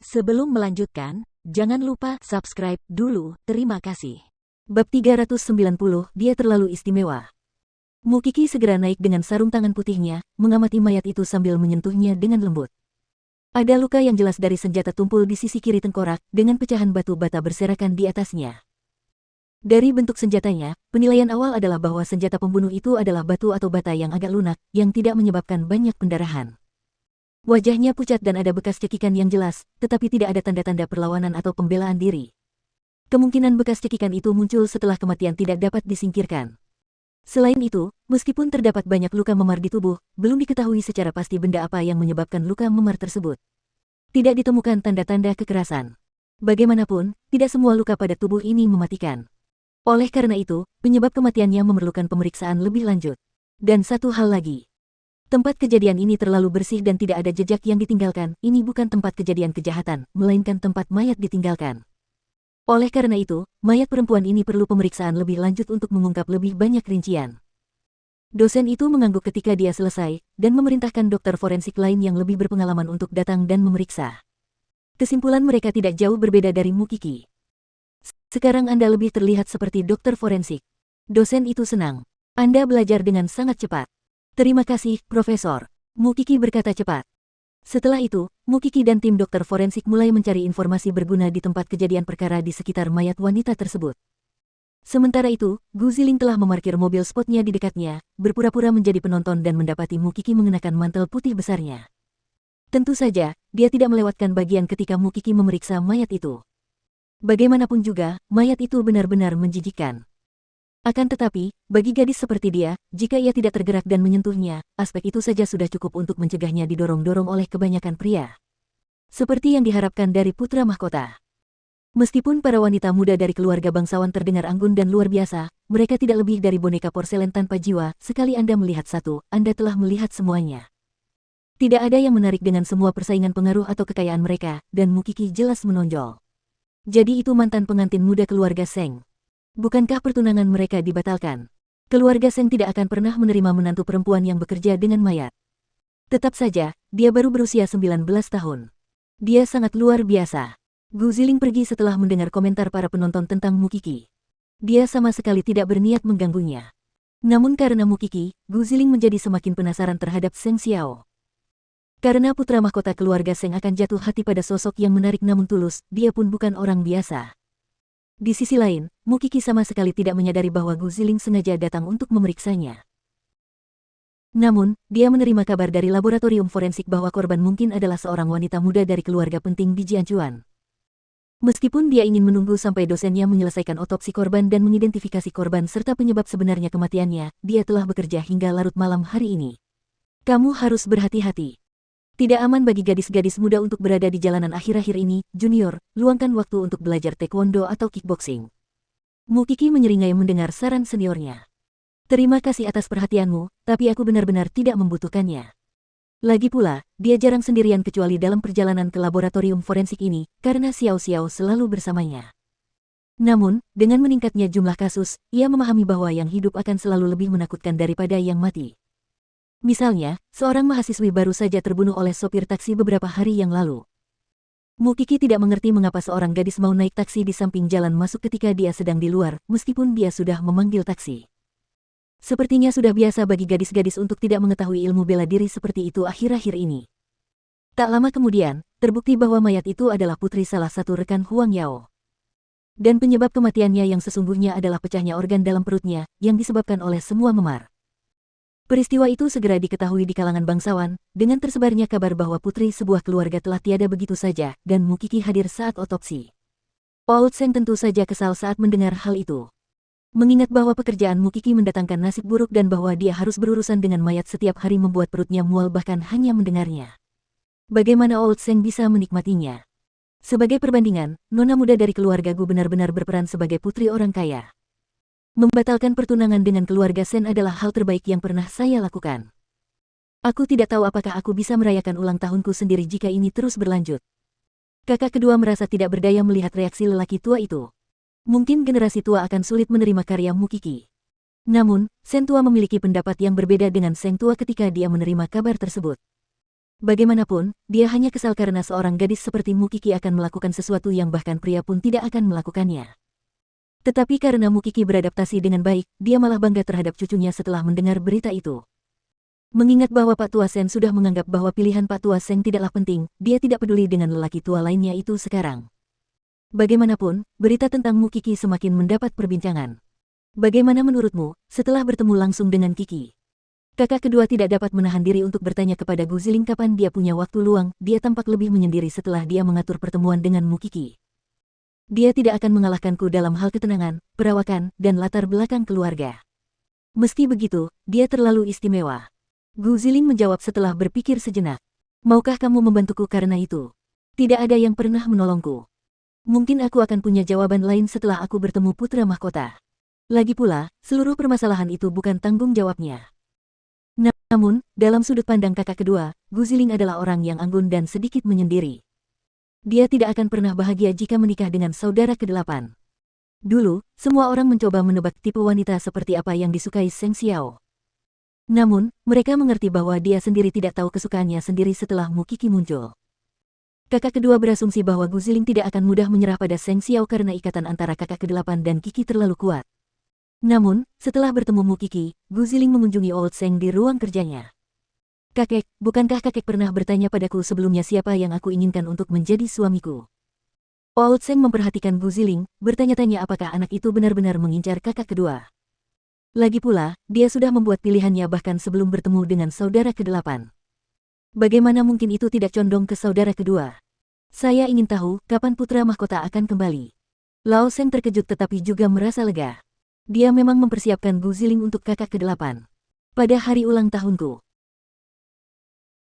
Sebelum melanjutkan, jangan lupa subscribe dulu, terima kasih. Bab 390, dia terlalu istimewa. Mukiki segera naik dengan sarung tangan putihnya, mengamati mayat itu sambil menyentuhnya dengan lembut. Ada luka yang jelas dari senjata tumpul di sisi kiri tengkorak, dengan pecahan batu bata berserakan di atasnya. Dari bentuk senjatanya, penilaian awal adalah bahwa senjata pembunuh itu adalah batu atau bata yang agak lunak, yang tidak menyebabkan banyak pendarahan. Wajahnya pucat dan ada bekas cekikan yang jelas, tetapi tidak ada tanda-tanda perlawanan atau pembelaan diri. Kemungkinan bekas cekikan itu muncul setelah kematian tidak dapat disingkirkan. Selain itu, meskipun terdapat banyak luka memar di tubuh, belum diketahui secara pasti benda apa yang menyebabkan luka memar tersebut. Tidak ditemukan tanda-tanda kekerasan. Bagaimanapun, tidak semua luka pada tubuh ini mematikan. Oleh karena itu, penyebab kematiannya memerlukan pemeriksaan lebih lanjut. Dan satu hal lagi. Tempat kejadian ini terlalu bersih dan tidak ada jejak yang ditinggalkan. Ini bukan tempat kejadian kejahatan, melainkan tempat mayat ditinggalkan. Oleh karena itu, mayat perempuan ini perlu pemeriksaan lebih lanjut untuk mengungkap lebih banyak rincian. Dosen itu mengangguk ketika dia selesai, dan memerintahkan dokter forensik lain yang lebih berpengalaman untuk datang dan memeriksa. Kesimpulan mereka tidak jauh berbeda dari Mukiki. Sekarang Anda lebih terlihat seperti dokter forensik. Dosen itu senang. Anda belajar dengan sangat cepat. Terima kasih, Profesor. Mukiki berkata cepat. Setelah itu, Mukiki dan tim dokter forensik mulai mencari informasi berguna di tempat kejadian perkara di sekitar mayat wanita tersebut. Sementara itu, Gu Ziling telah memarkir mobil spotnya di dekatnya, berpura-pura menjadi penonton dan mendapati Mukiki mengenakan mantel putih besarnya. Tentu saja, dia tidak melewatkan bagian ketika Mukiki memeriksa mayat itu. Bagaimanapun juga, mayat itu benar-benar menjijikkan. Akan tetapi, bagi gadis seperti dia, jika ia tidak tergerak dan menyentuhnya, aspek itu saja sudah cukup untuk mencegahnya didorong-dorong oleh kebanyakan pria. Seperti yang diharapkan dari putra mahkota. Meskipun para wanita muda dari keluarga bangsawan terdengar anggun dan luar biasa, mereka tidak lebih dari boneka porselen tanpa jiwa. Sekali Anda melihat satu, Anda telah melihat semuanya. Tidak ada yang menarik dengan semua persaingan pengaruh atau kekayaan mereka, dan Mukiki jelas menonjol. Jadi itu mantan pengantin muda keluarga Seng. Bukankah pertunangan mereka dibatalkan? Keluarga Seng tidak akan pernah menerima menantu perempuan yang bekerja dengan mayat. Tetap saja, dia baru berusia 19 tahun. Dia sangat luar biasa. Gu Ziling pergi setelah mendengar komentar para penonton tentang Mukiki. Dia sama sekali tidak berniat mengganggunya. Namun karena Mukiki, Gu Ziling menjadi semakin penasaran terhadap Seng Xiao. Karena putra mahkota keluarga Seng akan jatuh hati pada sosok yang menarik namun tulus, dia pun bukan orang biasa. Di sisi lain, Mukiki sama sekali tidak menyadari bahwa Gu Ziling sengaja datang untuk memeriksanya. Namun, dia menerima kabar dari laboratorium forensik bahwa korban mungkin adalah seorang wanita muda dari keluarga penting di Jianchuan. Meskipun dia ingin menunggu sampai dosennya menyelesaikan otopsi korban dan mengidentifikasi korban serta penyebab sebenarnya kematiannya, dia telah bekerja hingga larut malam hari ini. Kamu harus berhati-hati. Tidak aman bagi gadis-gadis muda untuk berada di jalanan akhir-akhir ini, Junior, luangkan waktu untuk belajar taekwondo atau kickboxing. Mukiki menyeringai mendengar saran seniornya. Terima kasih atas perhatianmu, tapi aku benar-benar tidak membutuhkannya. Lagi pula, dia jarang sendirian kecuali dalam perjalanan ke laboratorium forensik ini, karena Xiao Xiao selalu bersamanya. Namun, dengan meningkatnya jumlah kasus, ia memahami bahwa yang hidup akan selalu lebih menakutkan daripada yang mati. Misalnya, seorang mahasiswi baru saja terbunuh oleh sopir taksi beberapa hari yang lalu. Mukiki tidak mengerti mengapa seorang gadis mau naik taksi di samping jalan masuk ketika dia sedang di luar, meskipun dia sudah memanggil taksi. Sepertinya sudah biasa bagi gadis-gadis untuk tidak mengetahui ilmu bela diri seperti itu akhir-akhir ini. Tak lama kemudian, terbukti bahwa mayat itu adalah putri salah satu rekan Huang Yao. Dan penyebab kematiannya yang sesungguhnya adalah pecahnya organ dalam perutnya, yang disebabkan oleh semua memar. Peristiwa itu segera diketahui di kalangan bangsawan, dengan tersebarnya kabar bahwa putri sebuah keluarga telah tiada begitu saja, dan Mukiki hadir saat otopsi. Old Seng tentu saja kesal saat mendengar hal itu. Mengingat bahwa pekerjaan Mukiki mendatangkan nasib buruk dan bahwa dia harus berurusan dengan mayat setiap hari membuat perutnya mual bahkan hanya mendengarnya. Bagaimana Old Seng bisa menikmatinya? Sebagai perbandingan, nona muda dari keluarga Gu benar-benar berperan sebagai putri orang kaya. Membatalkan pertunangan dengan keluarga Sen adalah hal terbaik yang pernah saya lakukan. Aku tidak tahu apakah aku bisa merayakan ulang tahunku sendiri jika ini terus berlanjut. Kakak kedua merasa tidak berdaya melihat reaksi lelaki tua itu. Mungkin generasi tua akan sulit menerima karya Mukiki. Namun, Sen tua memiliki pendapat yang berbeda dengan Seng tua ketika dia menerima kabar tersebut. Bagaimanapun, dia hanya kesal karena seorang gadis seperti Mukiki akan melakukan sesuatu yang bahkan pria pun tidak akan melakukannya. Tetapi karena Mukiki beradaptasi dengan baik, dia malah bangga terhadap cucunya setelah mendengar berita itu. Mengingat bahwa Pak Tua Seng sudah menganggap bahwa pilihan Pak Tua Seng tidaklah penting, dia tidak peduli dengan lelaki tua lainnya itu sekarang. Bagaimanapun, berita tentang Mukiki semakin mendapat perbincangan. Bagaimana menurutmu, setelah bertemu langsung dengan Kiki? Kakak kedua tidak dapat menahan diri untuk bertanya kepada Gu Ziling kapan dia punya waktu luang, dia tampak lebih menyendiri setelah dia mengatur pertemuan dengan Mukiki. Dia tidak akan mengalahkanku dalam hal ketenangan, perawakan, dan latar belakang keluarga. Meski begitu, dia terlalu istimewa. Gu Ziling menjawab setelah berpikir sejenak. Maukah kamu membantuku karena itu? Tidak ada yang pernah menolongku. Mungkin aku akan punya jawaban lain setelah aku bertemu putra mahkota. Lagi pula, seluruh permasalahan itu bukan tanggung jawabnya. Namun, dalam sudut pandang kakak kedua, Gu Ziling adalah orang yang anggun dan sedikit menyendiri. Dia tidak akan pernah bahagia jika menikah dengan saudara ke-8. Dulu, semua orang mencoba menebak tipe wanita seperti apa yang disukai Seng Xiao. Namun, mereka mengerti bahwa dia sendiri tidak tahu kesukaannya sendiri setelah Mukiki muncul. Kakak kedua berasumsi bahwa Gu Ziling tidak akan mudah menyerah pada Seng Xiao karena ikatan antara kakak ke-8 dan Kiki terlalu kuat. Namun, setelah bertemu Mukiki, Gu Ziling mengunjungi Old Seng di ruang kerjanya. Kakek, bukankah kakek pernah bertanya padaku sebelumnya siapa yang aku inginkan untuk menjadi suamiku? Old Seng memperhatikan Gu Ziling, bertanya-tanya apakah anak itu benar-benar mengincar kakak kedua. Lagi pula, dia sudah membuat pilihannya bahkan sebelum bertemu dengan saudara ke-8. Bagaimana mungkin itu tidak condong ke saudara kedua? Saya ingin tahu kapan putra mahkota akan kembali. Lao Seng terkejut tetapi juga merasa lega. Dia memang mempersiapkan Gu Ziling untuk kakak ke-8. Pada hari ulang tahunku.